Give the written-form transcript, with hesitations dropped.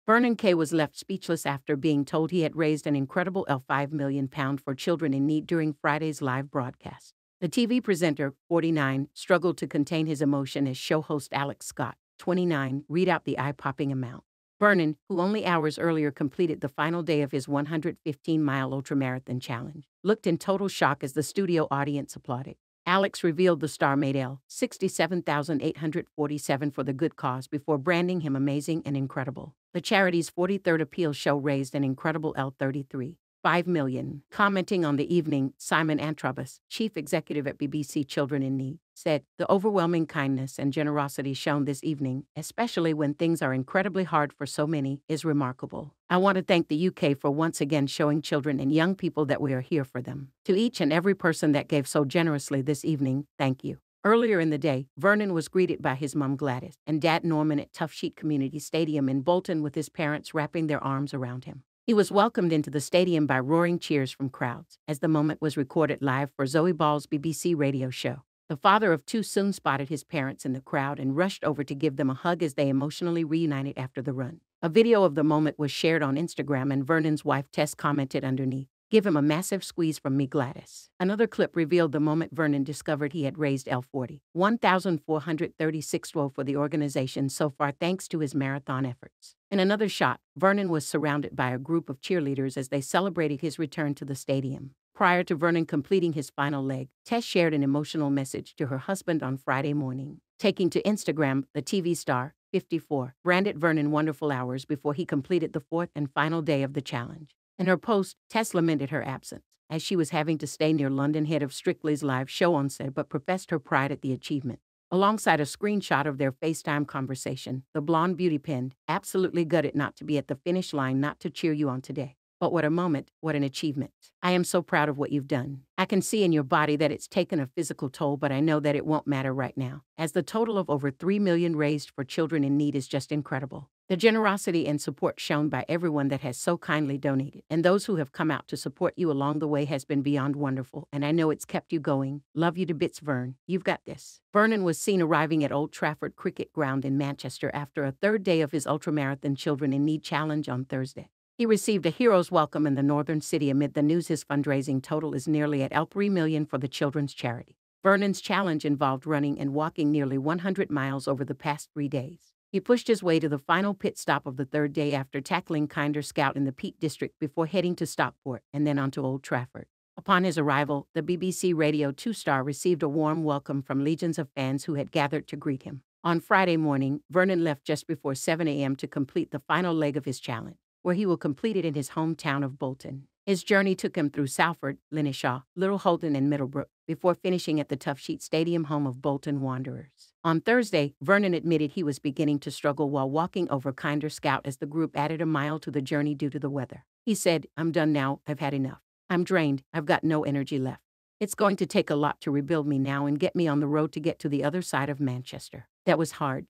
Vernon Kay was left speechless after being told he had raised an incredible £5 million for children in need during Friday's live broadcast. The TV presenter, 49, struggled to contain his emotion as show host Alex Scott, 29, read out the eye-popping amount. Vernon, who only hours earlier completed the final day of his 115-mile ultramarathon challenge, looked in total shock as the studio audience applauded. Alex revealed the star made $67,847 for the good cause before branding him amazing and incredible. The charity's 43rd appeal show raised an incredible $33.5 million. Commenting on the evening, Simon Antrobus, chief executive at BBC Children in Need, said, "The overwhelming kindness and generosity shown this evening, especially when things are incredibly hard for so many, is remarkable. I want to thank the UK for once again showing children and young people that we are here for them. To each and every person that gave so generously this evening, thank you." Earlier in the day, Vernon was greeted by his mom Gladys and dad Norman at Tough Sheet Community Stadium in Bolton with his parents wrapping their arms around him. He was welcomed into the stadium by roaring cheers from crowds, as the moment was recorded live for Zoe Ball's BBC radio show. The father of two soon spotted his parents in the crowd and rushed over to give them a hug as they emotionally reunited after the run. A video of the moment was shared on Instagram and Vernon's wife Tess commented underneath, "Give him a massive squeeze from me, Gladys." Another clip revealed the moment Vernon discovered he had raised $1,436 for the organization so far thanks to his marathon efforts. In another shot, Vernon was surrounded by a group of cheerleaders as they celebrated his return to the stadium. Prior to Vernon completing his final leg, Tess shared an emotional message to her husband on Friday morning. Taking to Instagram, the TV star, 54, branded Vernon wonderful hours before he completed the fourth and final day of the challenge. In her post, Tess lamented her absence, as she was having to stay near London head of Strictly's live show on set but professed her pride at the achievement. Alongside a screenshot of their FaceTime conversation, the blonde beauty penned, "Absolutely gutted not to be at the finish line, not to cheer you on today. But what a moment, what an achievement. I am so proud of what you've done. I can see in your body that it's taken a physical toll, but I know that it won't matter right now, as the total of over $3 million raised for children in need is just incredible. The generosity and support shown by everyone that has so kindly donated, and those who have come out to support you along the way has been beyond wonderful, and I know it's kept you going. Love you to bits, Vern. You've got this." Vernon was seen arriving at Old Trafford Cricket Ground in Manchester after a third day of his Ultramarathon Children in Need challenge on Thursday. He received a hero's welcome in the northern city amid the news his fundraising total is nearly at £3 million for the children's charity. Vernon's challenge involved running and walking nearly 100 miles over the past 3 days. He pushed his way to the final pit stop of the third day after tackling Kinder Scout in the Peak District before heading to Stockport and then onto Old Trafford. Upon his arrival, the BBC Radio 2-star received a warm welcome from legions of fans who had gathered to greet him. On Friday morning, Vernon left just before 7 a.m. to complete the final leg of his challenge, where he will complete it in his hometown of Bolton. His journey took him through Salford, Linneshall, Little Holton, and Middlebrook, before finishing at the Tough Sheet Stadium home of Bolton Wanderers. On Thursday, Vernon admitted he was beginning to struggle while walking over Kinder Scout as the group added a mile to the journey due to the weather. He said, "I'm done now, I've had enough. I'm drained, I've got no energy left. It's going to take a lot to rebuild me now and get me on the road to get to the other side of Manchester. That was hard.